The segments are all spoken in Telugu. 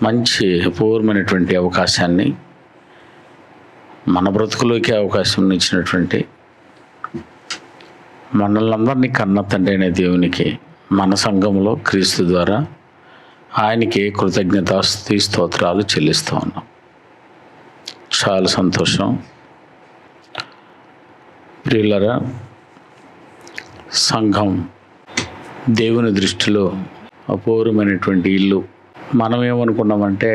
మంచి అపూర్వమైనటువంటి అవకాశాన్ని మన బ్రతుకులోకి అవకాశం ఇచ్చినటువంటి మనల్ని అందరినీ కన్న తండ్రి అయిన దేవునికి మన సంఘంలో క్రీస్తు ద్వారా ఆయనకి కృతజ్ఞతాస్తుతి స్తోత్రాలు చెల్లిస్తూ ఉన్నాం. చాలా సంతోషం. ప్రియులరా, సంఘం దేవుని దృష్టిలో అపూర్వమైనటువంటి ఇల్లు. మనం ఏమనుకున్నామంటే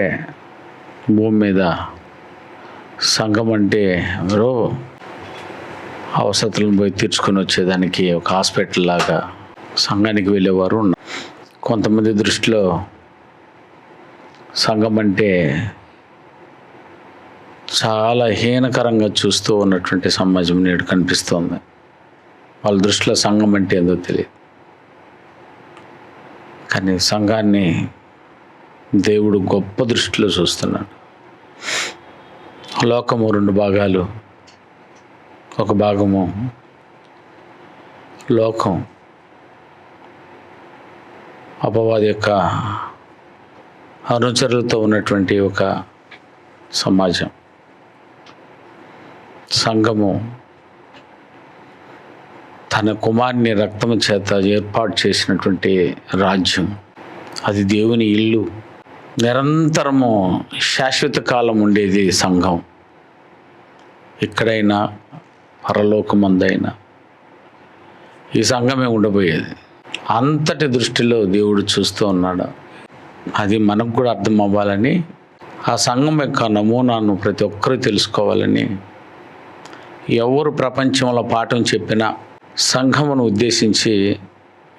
భూమి మీద సంఘం అంటే ఎవరో అవసరాలను పోయి తీర్చుకొని వచ్చేదానికి ఒక హాస్పిటల్ లాగా సంఘానికి వెళ్ళేవారు ఉన్నారు. కొంతమంది దృష్టిలో సంఘం అంటే చాలా హీనకరంగా చూస్తూ ఉన్నటువంటి సమాజం నేడు కనిపిస్తోంది. వాళ్ళ దృష్టిలో సంఘం అంటే ఏందో తెలియదు. కానీ సంఘాన్ని దేవుడు గొప్ప దృష్టిలో చూస్తున్నాడు. లోకము రెండు భాగాలు. ఒక భాగము లోకం, అపవాది యొక్క అనుచరులతో ఉన్నటువంటి ఒక సమాజం. సంఘము తన కుమారుని రక్తము చేత ఏర్పాటు చేసినటువంటి రాజ్యం. అది దేవుని ఇల్లు. నిరంతరము శాశ్వత కాలం ఉండేది సంఘం. ఎక్కడైనా పరలోకమందైనా ఈ సంఘమే ఉండబోయేది. అంతటి దృష్టిలో దేవుడు చూస్తూ ఉన్నాడు. అది మనకు కూడా అర్థం అవ్వాలని, ఆ సంఘం యొక్క నమూనాను ప్రతి ఒక్కరూ తెలుసుకోవాలని, ఎవరు ప్రపంచంలో పాఠం చెప్పినా సంఘమును ఉద్దేశించి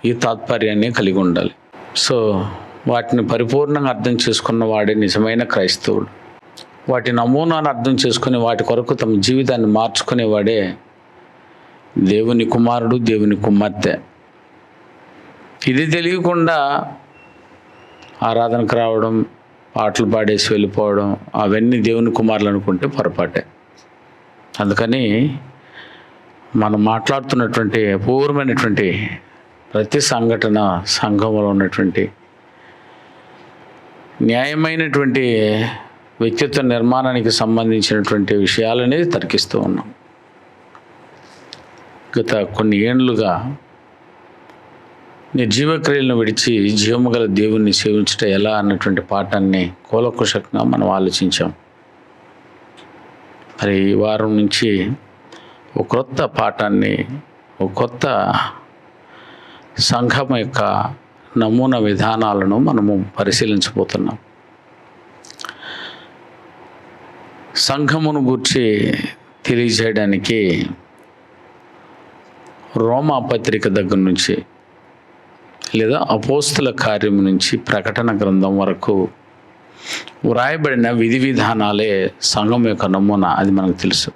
ఈ తాత్పర్యాన్ని కలిగి ఉండాలి. సో వాటిని పరిపూర్ణంగా అర్థం చేసుకున్న వాడే నిజమైన క్రైస్తవుడు. వాటి నమూనాను అర్థం చేసుకుని వాటి కొరకు తమ జీవితాన్ని మార్చుకునేవాడే దేవుని కుమారుడు, దేవుని కుమార్తె. ఇది తెలియకుండా ఆరాధనకు రావడం, పాటలు పాడేసి వెళ్ళిపోవడం, అవన్నీ దేవుని కుమారులు అనుకుంటే పొరపాటే. అందుకని మనం మాట్లాడుతున్నటువంటి అపూర్వమైనటువంటి ప్రతి సంఘటన సంఘంలో ఉన్నటువంటి న్యాయమైనటువంటి వ్యక్తిత్వ నిర్మాణానికి సంబంధించినటువంటి విషయాలనేది తర్కిస్తూ ఉన్నాం. గత కొన్ని ఏళ్ళుగా నిర్జీవ క్రియలను విడిచి జీవము గల దేవుణ్ణి సేవించుట ఎలా అన్నటువంటి పాఠాన్ని కూలకుశంగా మనం ఆలోచించాం. మరి ఈ వారం నుంచి ఒక కొత్త పాఠాన్ని, ఒక కొత్త సంఘం యొక్క నమూనా విధానాలను మనము పరిశీలించబోతున్నాం. సంఘమును గూర్చి తెలియజేయడానికి రోమా పత్రిక దగ్గర నుంచి లేదా అపోస్తుల కార్యం నుంచి ప్రకటన గ్రంథం వరకు వ్రాయబడిన విధి విధానాలే సంఘం యొక్క నమూనా. అది మనకు తెలుసు.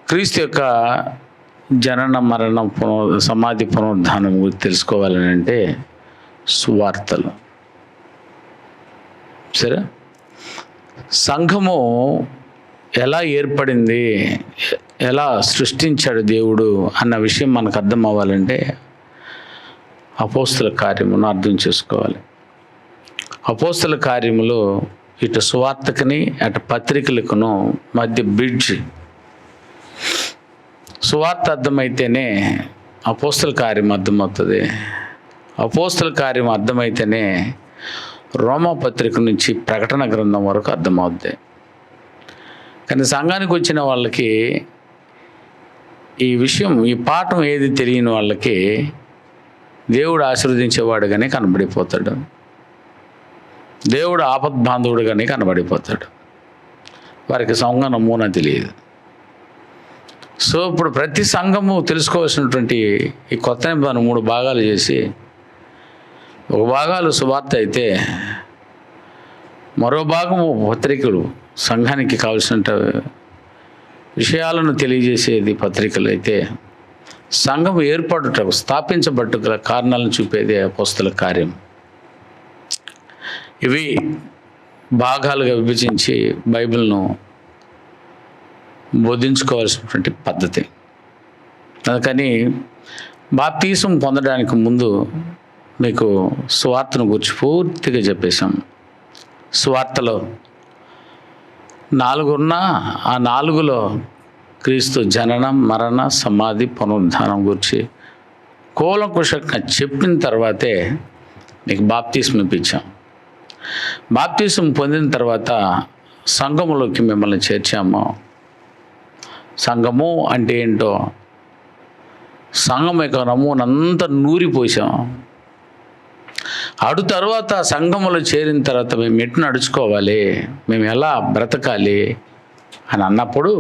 క్రీస్తు యొక్క జనన, మరణం, సమాధి, పునరుద్ధానం గురించి తెలుసుకోవాలని అంటే సువార్తలు. సరే, సంఘము ఎలా ఏర్పడింది, ఎలా సృష్టించాడు దేవుడు అన్న విషయం మనకు అర్థం అవ్వాలంటే అపోస్తుల కార్యమును అర్థం చేసుకోవాలి. అపోస్తుల కార్యములో ఇటు సువార్తకుని అటు పత్రికలకును మధ్య బ్రిడ్జ్. సువార్త అర్థమైతేనే అపోస్తుల కార్యం అర్థమవుతుంది. అపోస్తుల కార్యం అర్థమైతేనే రోమా పత్రిక నుంచి ప్రకటన గ్రంథం వరకు అర్థమవుద్ది. కానీ సంఘానికి వచ్చిన వాళ్ళకి ఈ విషయం, ఈ పాఠం ఏది తెలియని వాళ్ళకి దేవుడు ఆశీర్వదించేవాడుగానే కనబడిపోతాడు. దేవుడు ఆపద్బాంధవుడుగానే కనబడిపోతాడు. వారికి సంఘ నమూనా తెలియదు. సో ఇప్పుడు ప్రతి సంఘము తెలుసుకోవాల్సినటువంటి ఈ కొత్త నిబంధన 3 భాగాలు చేసి, ఒక భాగాలు సువార్త అయితే మరో భాగము పత్రికలు, సంఘానికి కావలసిన విషయాలను తెలియజేసేది పత్రికలు అయితే, సంఘం ఏర్పడుటకు, స్థాపించబట్టు గల కారణాలను చూపేది అపోస్తుల కార్యం. ఇవి భాగాలుగా విభజించి బైబిల్ను బోధించుకోవాల్సినటువంటి పద్ధతి. అందుకని బాప్తీసం పొందడానికి ముందు మీకు సువార్తను గురించి పూర్తిగా చెప్పేశాం. సువార్తలో 4 ఉన్నా ఆ 4లో క్రీస్తు జననం, మరణ, సమాధి, పునరుద్ధానం గురించి కూలంకుషంగా చెప్పిన తర్వాతే మీకు బాప్తిస్మం ఇప్పించాం. బాప్తిస్మం పొందిన తర్వాత సంఘములోకి మిమ్మల్ని చేర్చాము. సంఘము అంటే ఏంటో, సంఘం యొక్క నమూనంతా నూరిపోసాం. అడు తర్వాత సంఘములో చేరిన తర్వాత మేము ఎటు నడుచుకోవాలి, మేము ఎలా బ్రతకాలి అని అన్నప్పుడు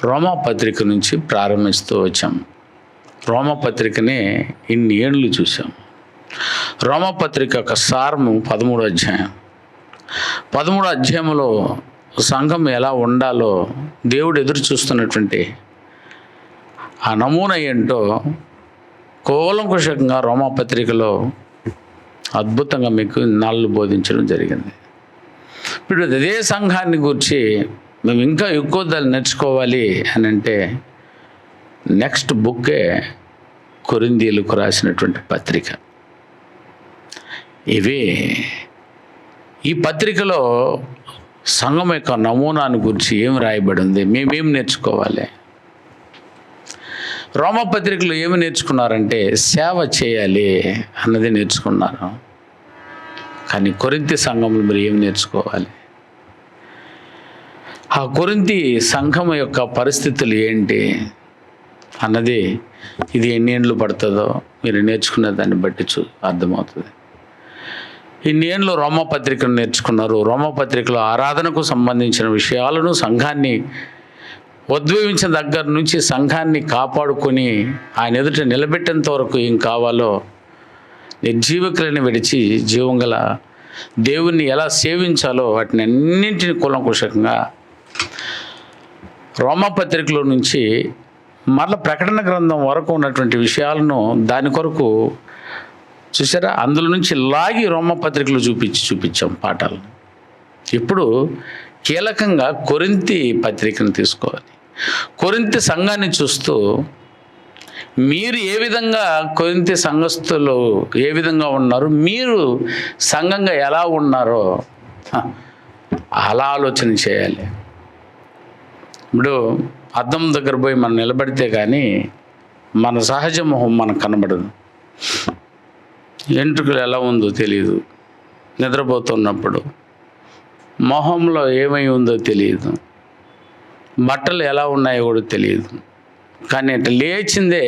రోమాపత్రిక నుంచి ప్రారంభిస్తూ వచ్చాం. రోమాపత్రికని ఇన్ని ఏళ్ళు చూసాం. రోమాపత్రిక యొక్క సారము 13వ అధ్యాయం. 13వ అధ్యాయంలో సంఘం ఎలా ఉండాలో దేవుడు ఎదురు చూస్తున్నటువంటి ఆ నమూనా ఏంటో కూలంకుషంగా రోమాపత్రికలో అద్భుతంగా మీకు నాళ్ళు బోధించడం జరిగింది. ఇప్పుడు అదే సంఘాన్ని గురించి మేము ఇంకా ఎక్కువ దాన్ని నేర్చుకోవాలి అని అంటే నెక్స్ట్ బుక్కే కొరింథీయులకు రాసినటువంటి పత్రిక. ఈ పత్రికలో సంఘం యొక్క నమూనాను గురించి ఏం రాయబడి ఉంది, మేమేం నేర్చుకోవాలి. రోమపత్రికలో ఏమి నేర్చుకున్నారంటే సేవ చేయాలి అన్నది నేర్చుకున్నారు. కానీ కొరింథీ సంఘంలో మీరు ఏం నేర్చుకోవాలి, ఆ కొరింథీ సంఘం యొక్క పరిస్థితులు ఏంటి అన్నది ఇది ఎన్ని ఏళ్ళు పడుతుందో మీరు నేర్చుకునే దాన్ని బట్టి అర్థమవుతుంది. ఇన్ని ఏళ్ళు రోమపత్రికను నేర్చుకున్నారు. రోమపత్రికలో ఆరాధనకు సంబంధించిన విషయాలను, సంఘాన్ని ఉద్భవించిన దగ్గర నుంచి సంఘాన్ని కాపాడుకొని ఆయన ఎదుట నిలబెట్టేంత వరకు ఏం కావాలో, నిర్జీవకులను విడిచి జీవం గల దేవుణ్ణి ఎలా సేవించాలో వాటిని అన్నింటినీ కూలంకుషంగా రోమపత్రికలో నుంచి మరల ప్రకటన గ్రంథం వరకు ఉన్నటువంటి విషయాలను దాని కొరకు చూసారా, అందులో నుంచి లాగి రోమపత్రికలు చూపించాం పాఠాలను. ఇప్పుడు కీలకంగా కొరింథీ పత్రికను తీసుకోవాలి. కొరింథీ సంఘాన్ని చూస్తూ మీరు ఏ విధంగా, కొరింథీ సంఘస్థులు ఏ విధంగా ఉన్నారు, మీరు సంఘంగా ఎలా ఉన్నారో అలా ఆలోచన చేయాలి. ఇప్పుడు అద్దం దగ్గర పోయి మనం నిలబడితే కానీ మన సహజ మొహం మనకు కనబడదు. ఎంట్రుకలు ఎలా ఉందో తెలియదు, నిద్రపోతున్నప్పుడు మొహంలో ఏమై ఉందో తెలియదు, బట్టలు ఎలా ఉన్నాయో కూడా తెలియదు. కానీ అట్లా లేచిందే,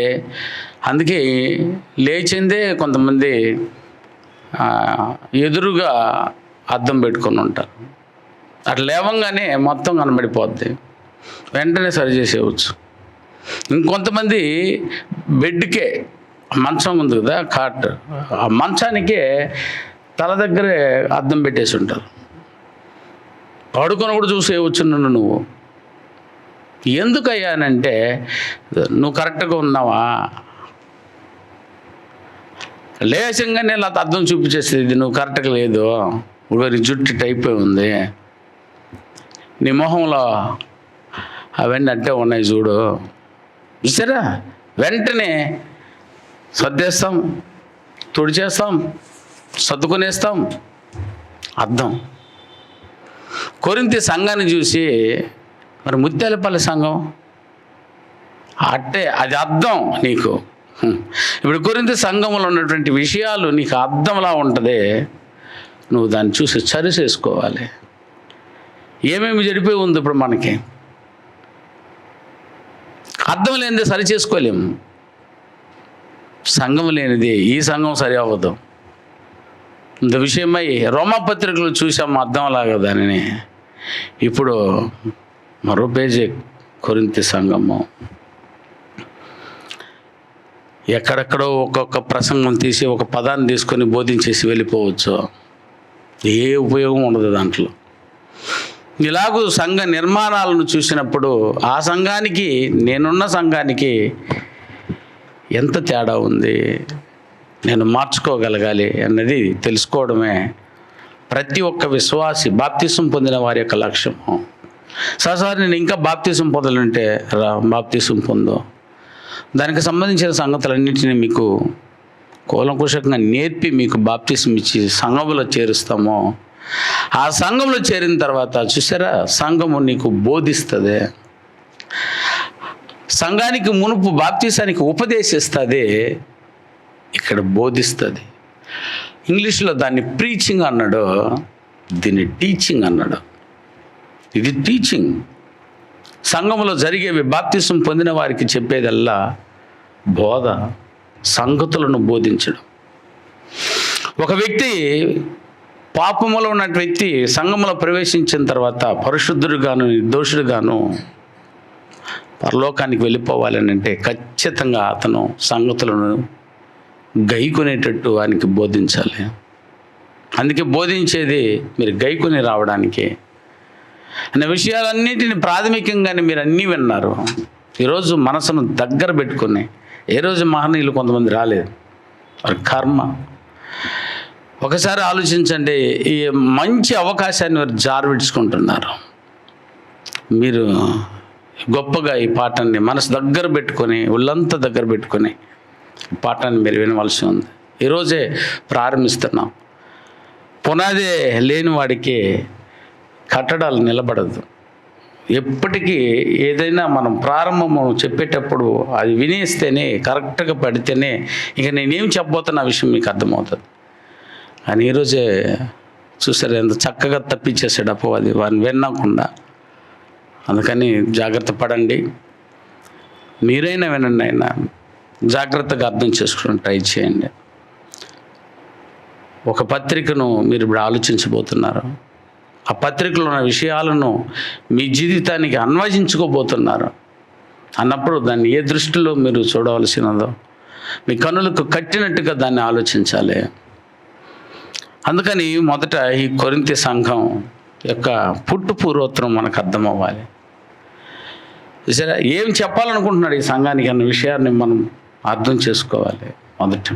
అందుకే లేచిందే కొంతమంది ఎదురుగా అద్దం పెట్టుకొని ఉంటారు. అట్లా లేవంగానే మొత్తం కనబడిపోద్ది, వెంటనే సరి చేసేయవచ్చు. ఇంకొంతమంది బెడ్కే, మంచం ఉంది కదా కాట్, ఆ మంచానికే తల దగ్గరే అద్దం పెట్టేసి ఉంటారు. పడుకొని కూడా చూసేయవచ్చు నువ్వు. ఎందుకయ్యానంటే నువ్వు కరెక్ట్గా ఉన్నావా, లేచంగానే ఇలా అద్దం చూపించేసేది నువ్వు కరెక్ట్గా లేదు, ఒకరి జుట్టు టైప్ ఉంది, నీ మొహంలో అవన్నీ అంటే ఉన్నాయి చూడు, చూసారా, వెంటనే సర్దేస్తాం, తుడిచేస్తాం, సర్దుకునేస్తాం. అద్దం. కొరింథీ సంఘాన్ని చూసి మరి ముత్యాలపల్లి సంఘం అట్టే, అది అద్దం నీకు. ఇప్పుడు కొరింథీ సంఘంలో ఉన్నటువంటి విషయాలు నీకు అద్దంలా ఉంటుంది, నువ్వు దాన్ని చూసి సరి చేసుకోవాలి. ఏమేమి జరిపోయి ఉంది ఇప్పుడు మనకి, అర్థం లేనిదే సరి చేసుకోలేము. సంఘం లేనిది ఈ సంఘం సరి అవ్వదు. ఇంత విషయమై రోమపత్రికలు చూసాము అర్థంలాగా దానిని. ఇప్పుడు మరో పేజీ కొరింథీ సంఘము. ఎక్కడెక్కడో ఒక్కొక్క ప్రసంగం తీసి ఒక పదాన్ని తీసుకొని బోధించేసి వెళ్ళిపోవచ్చు, ఏ ఉపయోగం ఉండదు దాంట్లో. ఇలాగూ సంఘ నిర్మాణాలను చూసినప్పుడు ఆ సంఘానికి, నేనున్న సంఘానికి ఎంత తేడా ఉంది, నేను మార్చుకోగలగాలి అన్నది తెలుసుకోవడమే ప్రతి ఒక్క విశ్వాసి, బాప్తిసం పొందిన వారి యొక్క లక్ష్యము. సార్ నేను ఇంకా బాప్తిసం పొందాలంటే బాప్తిసం పొందు, దానికి సంబంధించిన సంగతులన్నింటినీ మీకు కూలంకుషంగా నేర్పి మీకు బాప్తిసం ఇచ్చి సంఘములో చేరుస్తాము. ఆ సంఘంలో చేరిన తర్వాత చూసారా, సంఘము నీకు బోధిస్తుంది, సంఘానికి మునుపు బాప్తీసానికి ఉపదేశిస్తుంది, ఇక్కడ బోధిస్తుంది. ఇంగ్లీష్లో దాన్ని ప్రీచింగ్ అన్నాడు, దీన్ని టీచింగ్ అన్నాడు. ఇది టీచింగ్. సంఘంలో జరిగేవి బాప్తిసం పొందిన వారికి చెప్పేదల్లా బోధ, సంగతులను బోధించడం. ఒక వ్యక్తి, పాపములో ఉన్న వ్యక్తి సంఘంలో ప్రవేశించిన తర్వాత పరిశుద్ధుడుగాను నిర్దోషుడుగాను పరలోకానికి వెళ్ళిపోవాలని అంటే ఖచ్చితంగా అతను సంగతులను గైకొనేటట్టు ఆయనకి బోధించాలి. అందుకే బోధించేది మీరు గైకొని రావడానికి అనే విషయాలన్నిటిని ప్రాథమికంగానే మీరు అన్నీ విన్నారు. ఈరోజు మనసును దగ్గర పెట్టుకుని, ఏ రోజు మహనీయులు కొంతమంది రాలేదు, వారి కర్మ. ఒకసారి ఆలోచించండి, ఈ మంచి అవకాశాన్ని వారు జారవిడ్చుకుంటున్నారు. మీరు గొప్పగా ఈ పాఠాన్ని మనసు దగ్గర పెట్టుకొని, ఒళ్ళంతా దగ్గర పెట్టుకొని ఈ పాఠాన్ని మీరు వినవలసి ఉంది. ఈరోజే ప్రారంభిస్తున్నాం. పునాదే లేని వాడికి కట్టడాలు నిలబడదు. ఎప్పటికీ ఏదైనా మనం ప్రారంభము చెప్పేటప్పుడు అది వినేస్తేనే, కరెక్ట్గా పడితేనే ఇక నేనేం చెప్పబోతున్న విషయం మీకు అర్థమవుతుంది. కానీ ఈరోజే చూసారు ఎంత చక్కగా తప్పించేసాడు అపవాది వారిని వినకుండా. అందుకని జాగ్రత్త పడండి. మీరైనా వినండి, అయినా జాగ్రత్తగా అర్థం చేసుకుని ట్రై చేయండి. ఒక పత్రికను మీరు ఇప్పుడు ఆలోచించబోతున్నారు. ఆ పత్రికలో ఉన్న విషయాలను మీ జీవితానికి అన్వయించుకోబోతున్నారు అన్నప్పుడు దాన్ని ఏ దృష్టిలో మీరు చూడవలసినదో మీ కన్నులకు కట్టినట్టుగా దాన్ని ఆలోచించాలి. అందుకని మొదట ఈ కొరింథీ సంఘం యొక్క పుట్టు పూర్వోత్తరం మనకు అర్థం అవ్వాలి. సరే, ఏం చెప్పాలనుకుంటున్నాడు ఈ సంఘానికి అన్న విషయాన్ని మనం అర్థం చేసుకోవాలి. మొదట